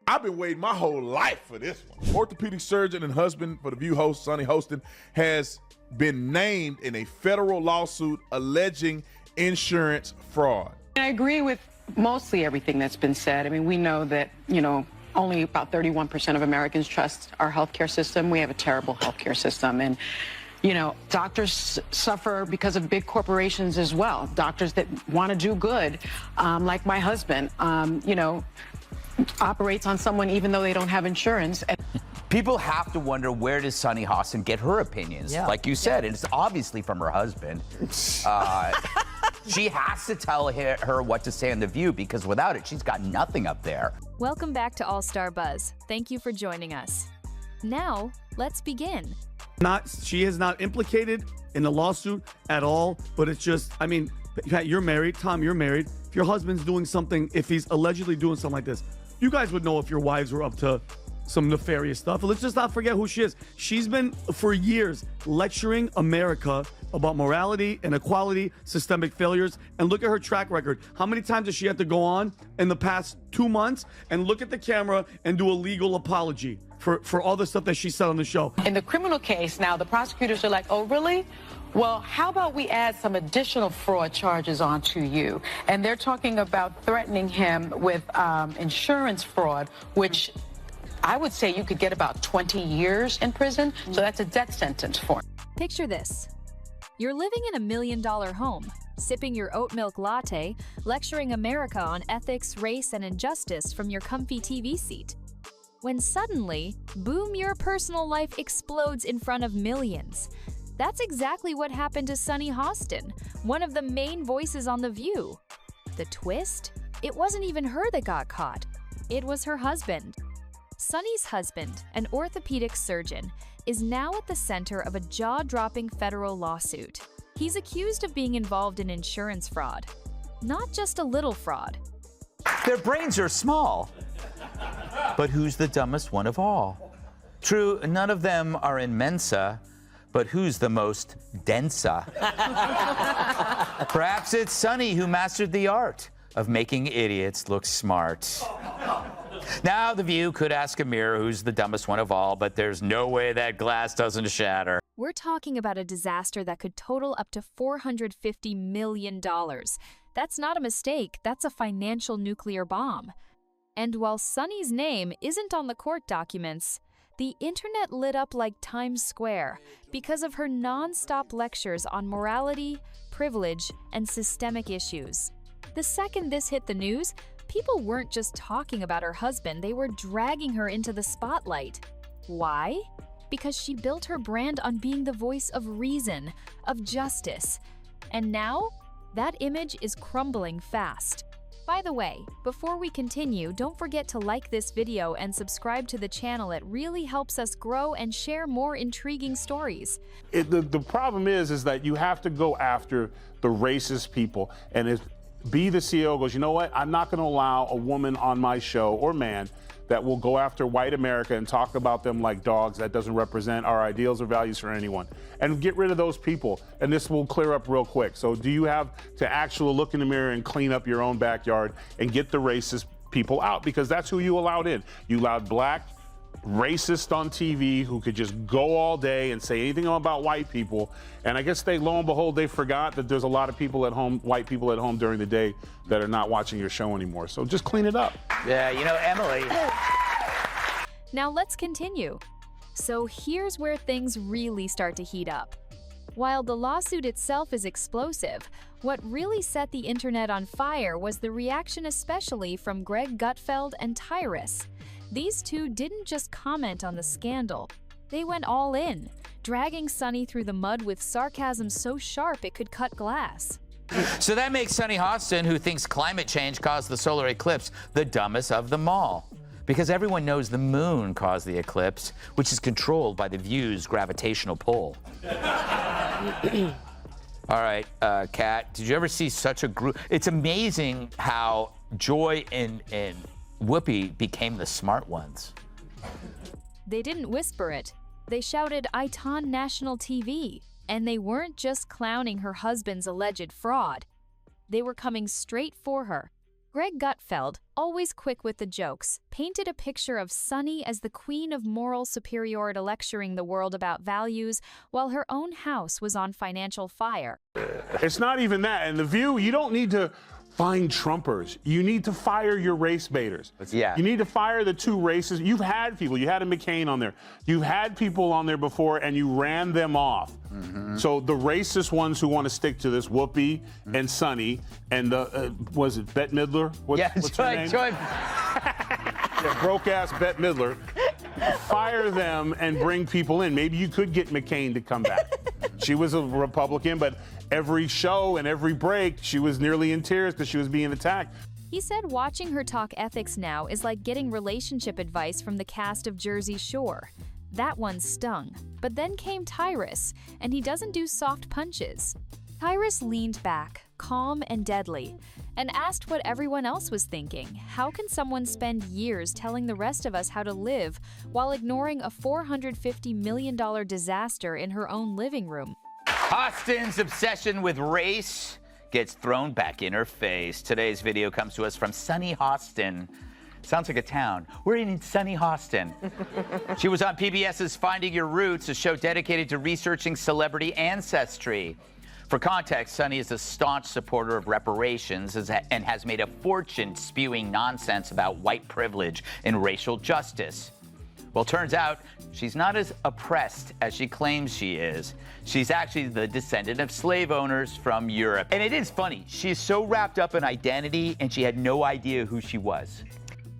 I've been waiting my whole life for this one. Orthopedic surgeon and husband for The View host, Sonny Hostin, has been named in a federal lawsuit alleging insurance fraud. I agree with mostly everything that's been said. I mean, we know that, only about 31% of Americans trust our healthcare system. We have a terrible healthcare system. And, doctors suffer because of big corporations as well. Doctors that want to do good, like my husband, operates on someone even though they don't have insurance. People have to wonder, where does Sonny Hostin get her opinions? Yeah. Like you said, and it's obviously from her husband. She has to tell her what to say on The View, because without it, she's got nothing up there. Welcome back to All-Star-Buzz. Thank you for joining us. Now, let's begin. She is not implicated in the lawsuit at all, but it's just, I mean, Pat, you're married. Tom, you're married. If your husband's doing something, if he's allegedly doing something like this, you guys would know if your wives were up to some nefarious stuff. Let's just not forget who she is. She's been, for years, lecturing America about morality, inequality, systemic failures, and look at her track record. How many times does she have to go on in the past 2 months and look at the camera and do a legal apology for all the stuff that she said on the show? In the criminal case now, the prosecutors are like, oh, really? Well, how about we add some additional fraud charges onto you? And they're talking about threatening him with insurance fraud, which I would say you could get about 20 years in prison. So that's a death sentence for him. Picture this. You're living in $1 million home, sipping your oat milk latte, lecturing America on ethics, race, and injustice from your comfy TV seat. When suddenly, boom, your personal life explodes in front of millions. That's exactly what happened to Sonny Hostin, one of the main voices on The View. The twist? It wasn't even her that got caught. It was her husband. Sonny's husband, an orthopedic surgeon, is now at the center of a jaw-dropping federal lawsuit. He's accused of being involved in insurance fraud. Not just a little fraud. Their brains are small. But who's the dumbest one of all? True, none of them are in Mensa, but who's the most densa? Perhaps it's Sonny who mastered the art of making idiots look smart. Now, The View could ask a mirror who's the dumbest one of all, but there's no way that glass doesn't shatter. We're talking about a disaster that could total up to $450 million. That's not a mistake, that's a financial nuclear bomb. And while Sonny's name isn't on the court documents, the internet lit up like Times Square because of her non-stop lectures on morality, privilege, and systemic issues. The second this hit the news, people weren't just talking about her husband, they were dragging her into the spotlight. Why? Because she built her brand on being the voice of reason, of justice. And now, that image is crumbling fast. By the way, before we continue, don't forget to like this video and subscribe to the channel. It really helps us grow and share more intriguing stories. The problem is that you have to go after the racist people. And if be the CEO goes, you know what, I'm not going to allow a woman on my show, or man, that will go after white America and talk about them like dogs. That doesn't represent our ideals or values for anyone. And get rid of those people, and this will clear up real quick. So do you have to actually look in the mirror and clean up your own backyard and get the racist people out? Because that's who you allowed in. You allowed black racist on TV who could just go all day and say anything about white people. And I guess lo and behold, they forgot that there's a lot of people at home, white people at home during the day, that are not watching your show anymore. So just clean it up. Yeah, Emily. Now let's continue. So here's where things really start to heat up. While the lawsuit itself is explosive, what really set the internet on fire was the reaction, especially from Gutfeld and Tyrus. These two didn't just comment on the scandal, they went all in, dragging Sonny through the mud with sarcasm so sharp it could cut glass. So that makes Sonny Hostin, who thinks climate change caused the solar eclipse, the dumbest of them all. Because everyone knows the moon caused the eclipse, which is controlled by the View's gravitational pull. All right, Kat, did you ever see such a group? It's amazing how Joy and Whoopi became the smart ones. They didn't whisper it. They shouted "It on national TV." And they weren't just clowning her husband's alleged fraud. They were coming straight for her. Greg Gutfeld, always quick with the jokes, painted a picture of Sunny as the queen of moral superiority lecturing the world about values while her own house was on financial fire. It's not even that. In The View, you don't need to find Trumpers. You need to fire your race baiters. Yeah. You need to fire the two races. You've had people. You had a McCain on there. You've had people on there before, and you ran them off. So the racist ones who want to stick to this, Whoopi and Sonny, and the, was it Bette Midler? What's her name? Yeah, broke-ass Bette Midler. Fire them and bring people in. Maybe you could get McCain to come back. She was a Republican, but every show and every break, she was nearly in tears because she was being attacked. He said watching her talk ethics now is like getting relationship advice from the cast of Jersey Shore. That one stung. But then came Tyrus, and he doesn't do soft punches. Tyrus leaned back, calm and deadly, and asked what everyone else was thinking. How can someone spend years telling the rest of us how to live while ignoring a $450 million disaster in her own living room? Hostin's obsession with race gets thrown back in her face. Today's video comes to us from sunny Hostin. Sounds like a town. We're in sunny Hostin. She was on PBS's Finding Your Roots, a show dedicated to researching celebrity ancestry. For context, Sunny is a staunch supporter of reparations and has made a fortune spewing nonsense about white privilege and racial justice. Well, turns out she's not as oppressed as she claims she is. She's actually the descendant of slave owners from Europe. And it is funny, she is so wrapped up in identity and she had no idea who she was.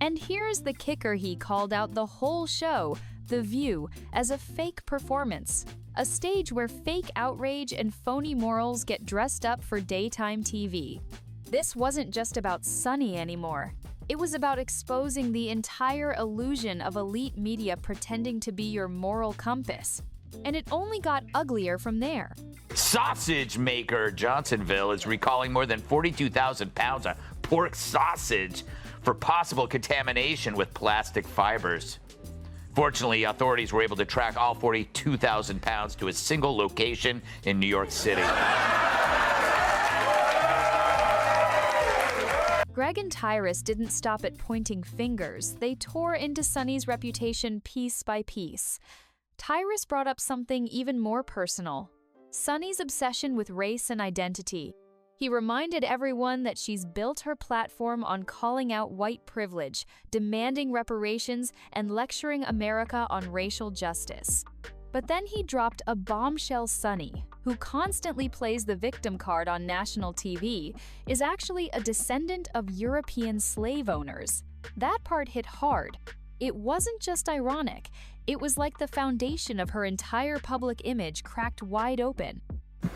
And here's the kicker: he called out the whole show, The View, as a fake performance. A stage where fake outrage and phony morals get dressed up for daytime TV. This wasn't just about Sunny anymore. It was about exposing the entire illusion of elite media pretending to be your moral compass. And it only got uglier from there. Sausage maker Johnsonville is recalling more than 42,000 pounds of pork sausage for possible contamination with plastic fibers. Fortunately, authorities were able to track all 42,000 pounds to a single location in New York City. Greg and Tyrus didn't stop at pointing fingers. They tore into Sunny's reputation piece by piece. Tyrus brought up something even more personal: Sunny's obsession with race and identity. He reminded everyone that she's built her platform on calling out white privilege, demanding reparations, and lecturing America on racial justice. But then he dropped a bombshell: Sunny, who constantly plays the victim card on national TV, is actually a descendant of European slave owners. That part hit hard. It wasn't just ironic. It was like the foundation of her entire public image cracked wide open.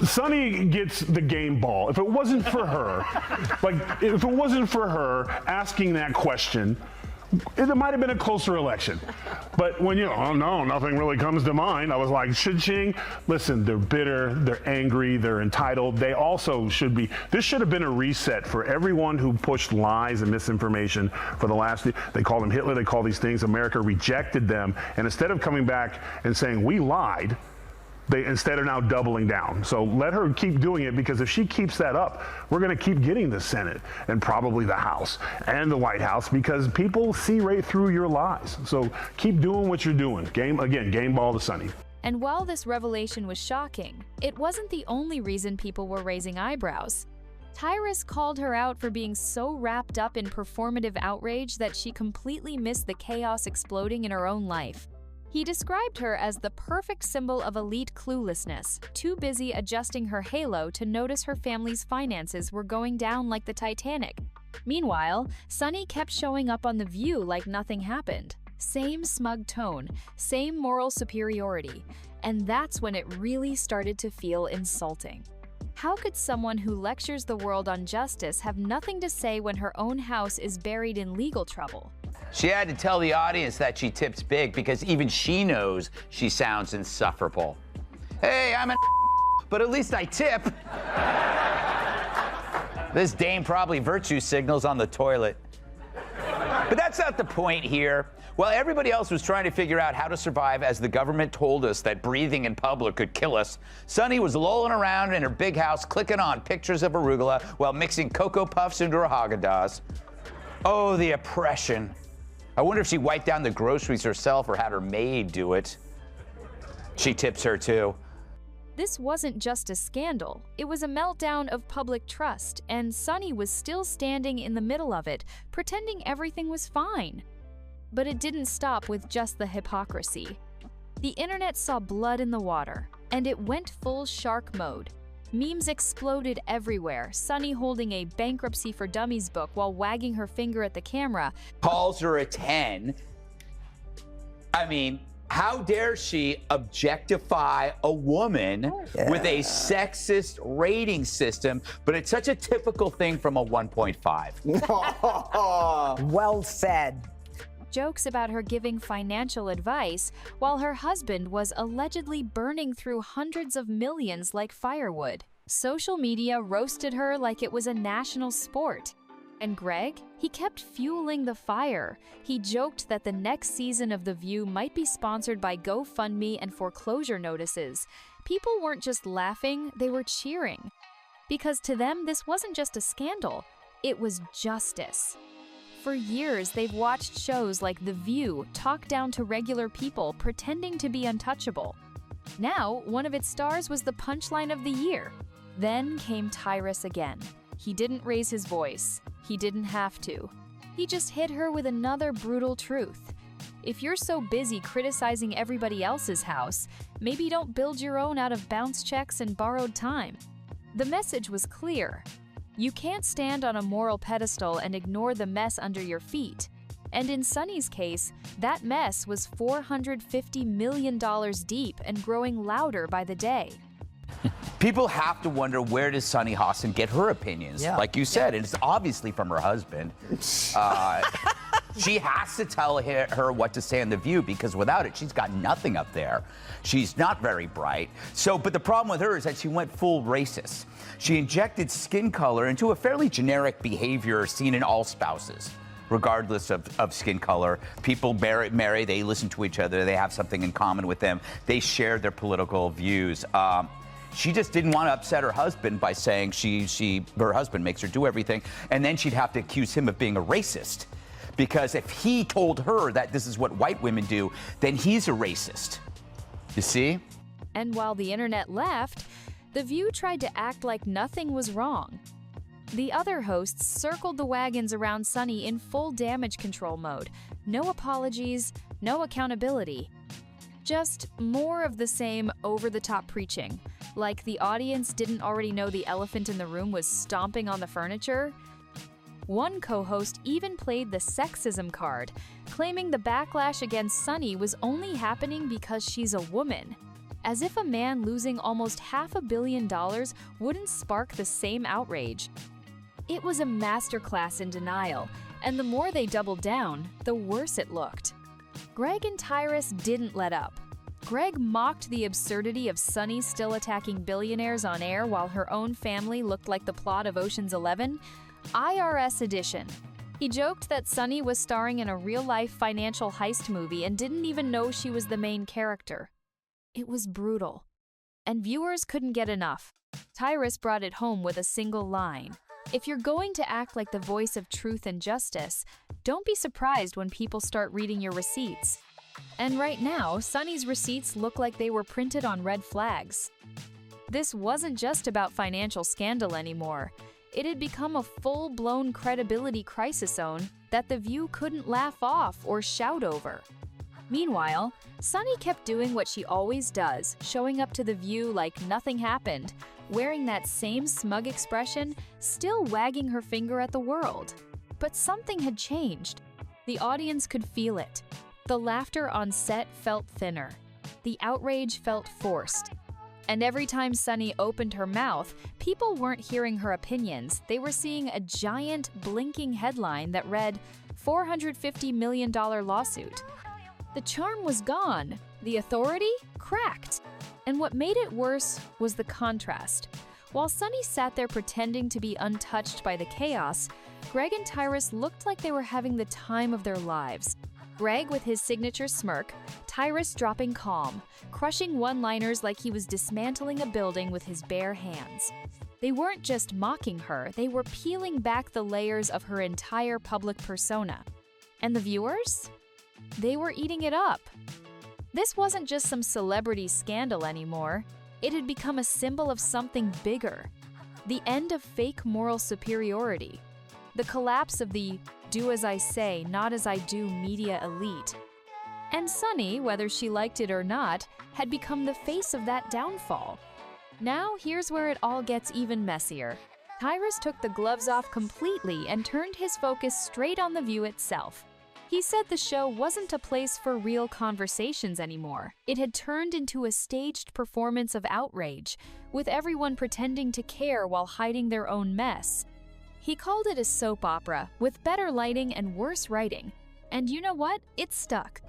Sunny gets the game ball. If it wasn't for her, if it wasn't for her asking that question, it might have been a closer election. But when oh no, nothing really comes to mind, I was like, ching. Listen, they're bitter, they're angry, they're entitled. They also should be. This should have been a reset for everyone who pushed lies and misinformation for the last. They called him Hitler, they call these things. America rejected them. And instead of coming back and saying, we lied, they instead are now doubling down. So let her keep doing it, because if she keeps that up, we're going to keep getting the Senate and probably the House and the White House, because people see right through your lies. So keep doing what you're doing. Game ball to Sunny. And while this revelation was shocking, it wasn't the only reason people were raising eyebrows. Tyrus called her out for being so wrapped up in performative outrage that she completely missed the chaos exploding in her own life. He described her as the perfect symbol of elite cluelessness, too busy adjusting her halo to notice her family's finances were going down like the Titanic. Meanwhile, Sunny kept showing up on The View like nothing happened. Same smug tone, same moral superiority, and that's when it really started to feel insulting. How could someone who lectures the world on justice have nothing to say when her own house is buried in legal trouble? She had to tell the audience that she tips big because even she knows she sounds insufferable. Hey, I'm but at least I tip. This dame probably virtue signals on the toilet. But that's not the point here. While everybody else was trying to figure out how to survive as the government told us that breathing in public could kill us, Sunny was lolling around in her big house clicking on pictures of arugula while mixing Cocoa Puffs into her Haagen-Dazs. Oh, the oppression. I wonder if she wiped down the groceries herself or had her maid do it. She tips her too. This wasn't just a scandal, it was a meltdown of public trust, and Sonny was still standing in the middle of it, pretending everything was fine. But it didn't stop with just the hypocrisy. The internet saw blood in the water, and it went full shark mode. Memes exploded everywhere, Sonny holding a Bankruptcy for Dummies book while wagging her finger at the camera. Calls her a 10. I mean, how dare she objectify a woman with a sexist rating system, but it's such a typical thing from a 1.5. Well said. Jokes about her giving financial advice while her husband was allegedly burning through hundreds of millions like firewood. Social media roasted her like it was a national sport. And Greg, he kept fueling the fire. He joked that the next season of The View might be sponsored by GoFundMe and foreclosure notices. People weren't just laughing, they were cheering. Because to them, this wasn't just a scandal, it was justice. For years, they've watched shows like The View talk down to regular people pretending to be untouchable. Now, one of its stars was the punchline of the year. Then came Tyrus again. He didn't raise his voice. He didn't have to. He just hit her with another brutal truth. If you're so busy criticizing everybody else's house, maybe don't build your own out of bounce checks and borrowed time. The message was clear. You can't stand on a moral pedestal and ignore the mess under your feet. And in Sonny's case, that mess was $450 million deep and growing louder by the day. People have to wonder, where does Sunny Hostin get her opinions? Yeah. Like you said, and it's obviously from her husband. She has to tell her what to say in The View, because without it, she's got nothing up there. She's not very bright. But the problem with her is that she went full racist. She injected skin color into a fairly generic behavior seen in all spouses, regardless of skin color. People marry, they listen to each other, they have something in common with them, they share their political views. She just didn't want to upset her husband by saying her husband makes her do everything, and then she'd have to accuse him of being a racist. Because if he told her that this is what white women do, then he's a racist. You see? And while the internet left, The View tried to act like nothing was wrong. The other hosts circled the wagons around Sonny in full damage control mode. No apologies, no accountability. Just more of the same over-the-top preaching, like the audience didn't already know the elephant in the room was stomping on the furniture. One co-host even played the sexism card, claiming the backlash against Sonny was only happening because she's a woman. As if a man losing almost $500 million wouldn't spark the same outrage. It was a masterclass in denial, and the more they doubled down, the worse it looked. Greg and Tyrus didn't let up. Greg mocked the absurdity of Sonny still attacking billionaires on air while her own family looked like the plot of Ocean's 11, IRS edition. He joked that Sonny was starring in a real-life financial heist movie and didn't even know she was the main character. It was brutal. And viewers couldn't get enough. Tyrus brought it home with a single line. If you're going to act like the voice of truth and justice, don't be surprised when people start reading your receipts. And right now, Sonny's receipts look like they were printed on red flags. This wasn't just about financial scandal anymore. It had become a full-blown credibility crisis zone that The View couldn't laugh off or shout over. Meanwhile, Sonny kept doing what she always does, showing up to The View like nothing happened, wearing that same smug expression, still wagging her finger at the world. But something had changed. The audience could feel it. The laughter on set felt thinner. The outrage felt forced. And every time Sonny opened her mouth, people weren't hearing her opinions. They were seeing a giant, blinking headline that read, $450 million lawsuit. The charm was gone. The authority cracked. And what made it worse was the contrast. While Sonny sat there pretending to be untouched by the chaos, Greg and Tyrus looked like they were having the time of their lives. Greg with his signature smirk, Tyrus dropping calm, crushing one-liners like he was dismantling a building with his bare hands. They weren't just mocking her, they were peeling back the layers of her entire public persona. And the viewers? They were eating it up. This wasn't just some celebrity scandal anymore. It had become a symbol of something bigger. The end of fake moral superiority. The collapse of the do as I say, not as I do media elite. And Sunny, whether she liked it or not, had become the face of that downfall. Now, here's where it all gets even messier. Tyrus took the gloves off completely and turned his focus straight on the view itself. He said the show wasn't a place for real conversations anymore. It had turned into a staged performance of outrage, with everyone pretending to care while hiding their own mess. He called it a soap opera, with better lighting and worse writing. And you know what? It stuck.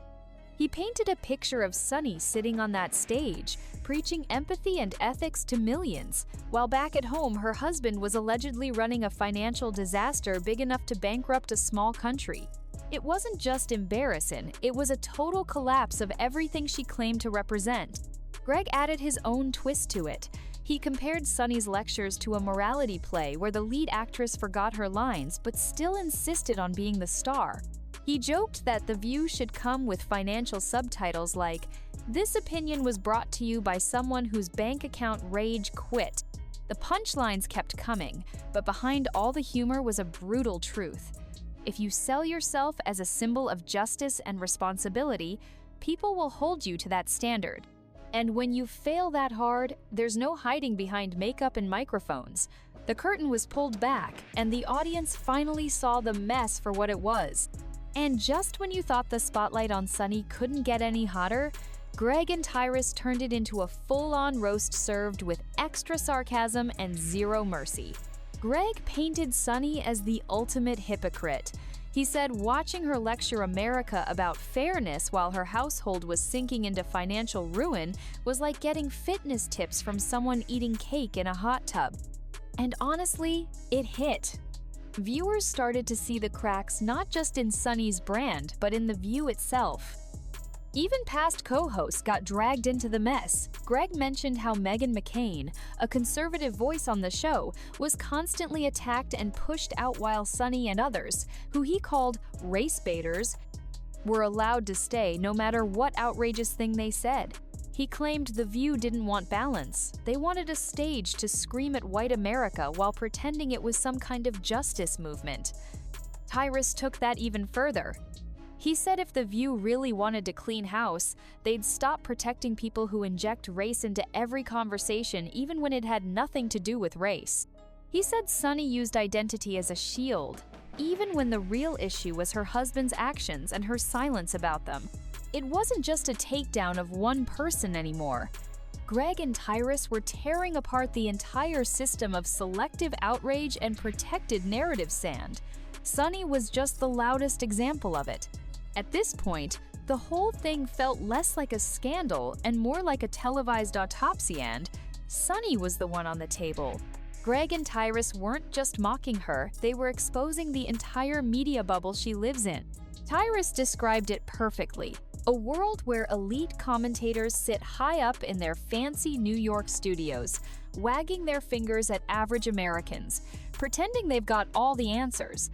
He painted a picture of Sunny sitting on that stage, preaching empathy and ethics to millions, while back at home her husband was allegedly running a financial disaster big enough to bankrupt a small country. It wasn't just embarrassing, it was a total collapse of everything she claimed to represent. Greg added his own twist to it. He compared Sunny's lectures to a morality play where the lead actress forgot her lines but still insisted on being the star. He joked that the view should come with financial subtitles like, "This opinion was brought to you by someone whose bank account rage quit." The punchlines kept coming, but behind all the humor was a brutal truth. If you sell yourself as a symbol of justice and responsibility, people will hold you to that standard. And when you fail that hard, there's no hiding behind makeup and microphones. The curtain was pulled back, and the audience finally saw the mess for what it was. And just when you thought the spotlight on Sunny couldn't get any hotter, Greg and Tyrus turned it into a full-on roast served with extra sarcasm and zero mercy. Greg painted Sunny as the ultimate hypocrite. He said watching her lecture America about fairness while her household was sinking into financial ruin was like getting fitness tips from someone eating cake in a hot tub. And honestly, it hit. Viewers started to see the cracks not just in Sunny's brand, but in the view itself. Even past co-hosts got dragged into the mess. Greg mentioned how Meghan McCain, a conservative voice on the show, was constantly attacked and pushed out while Sunny and others, who he called race baiters, were allowed to stay no matter what outrageous thing they said. He claimed The View didn't want balance. They wanted a stage to scream at white America while pretending it was some kind of justice movement. Tyrus took that even further. He said if The View really wanted to clean house, they'd stop protecting people who inject race into every conversation even when it had nothing to do with race. He said Sunny used identity as a shield, even when the real issue was her husband's actions and her silence about them. It wasn't just a takedown of one person anymore. Greg and Tyrus were tearing apart the entire system of selective outrage and protected narrative sand. Sunny was just the loudest example of it. At this point, the whole thing felt less like a scandal and more like a televised autopsy, and Sunny was the one on the table. Greg and Tyrus weren't just mocking her, they were exposing the entire media bubble she lives in. Tyrus described it perfectly. A world where elite commentators sit high up in their fancy New York studios, wagging their fingers at average Americans, pretending they've got all the answers.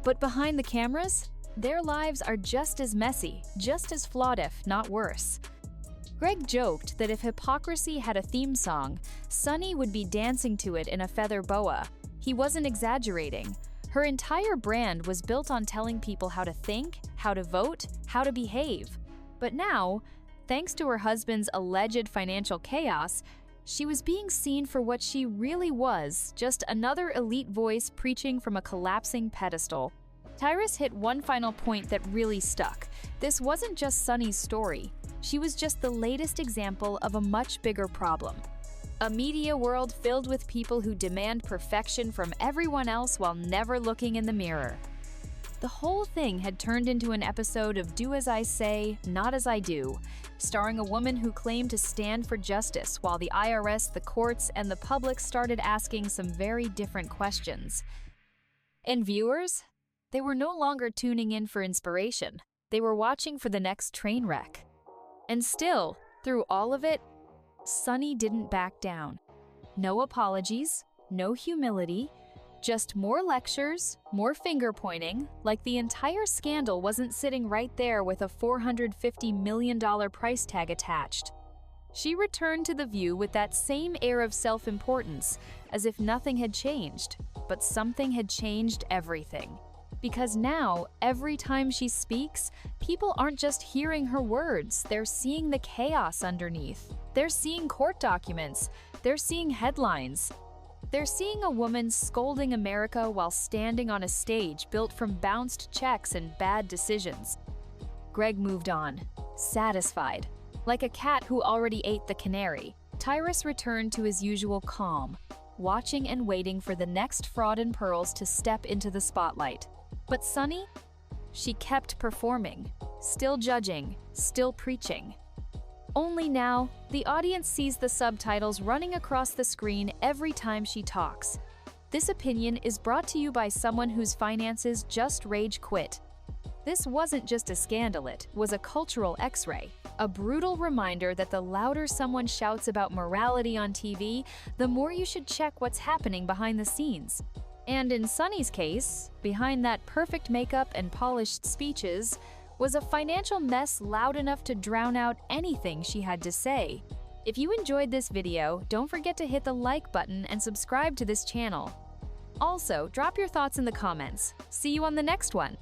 But behind the cameras, their lives are just as messy, just as flawed if not worse. Greg joked that if hypocrisy had a theme song, Sunny would be dancing to it in a feather boa. He wasn't exaggerating. Her entire brand was built on telling people how to think, how to vote, how to behave. But now, thanks to her husband's alleged financial chaos, she was being seen for what she really was, just another elite voice preaching from a collapsing pedestal. Tyrus hit one final point that really stuck. This wasn't just Sunny's story. She was just the latest example of a much bigger problem. A media world filled with people who demand perfection from everyone else while never looking in the mirror. The whole thing had turned into an episode of Do As I Say, Not As I Do, starring a woman who claimed to stand for justice while the IRS, the courts, and the public started asking some very different questions. And viewers? They were no longer tuning in for inspiration. They were watching for the next train wreck. And still, through all of it, Sunny didn't back down. No apologies, no humility, just more lectures, more finger-pointing, like the entire scandal wasn't sitting right there with a $450 million price tag attached. She returned to The View with that same air of self-importance, as if nothing had changed, but something had changed everything. Because now, every time she speaks, people aren't just hearing her words, they're seeing the chaos underneath. They're seeing court documents, they're seeing headlines. They're seeing a woman scolding America while standing on a stage built from bounced checks and bad decisions. Greg moved on, satisfied. Like a cat who already ate the canary, Tyrus returned to his usual calm, watching and waiting for the next fraud in pearls to step into the spotlight. But Sunny? She kept performing, still judging, still preaching. Only now, the audience sees the subtitles running across the screen every time she talks. This opinion is brought to you by someone whose finances just rage quit. This wasn't just a scandal, it was a cultural X-ray, a brutal reminder that the louder someone shouts about morality on TV, the more you should check what's happening behind the scenes. And in Sunny's case, behind that perfect makeup and polished speeches, was a financial mess loud enough to drown out anything she had to say. If you enjoyed this video, don't forget to hit the like button and subscribe to this channel. Also, drop your thoughts in the comments. See you on the next one.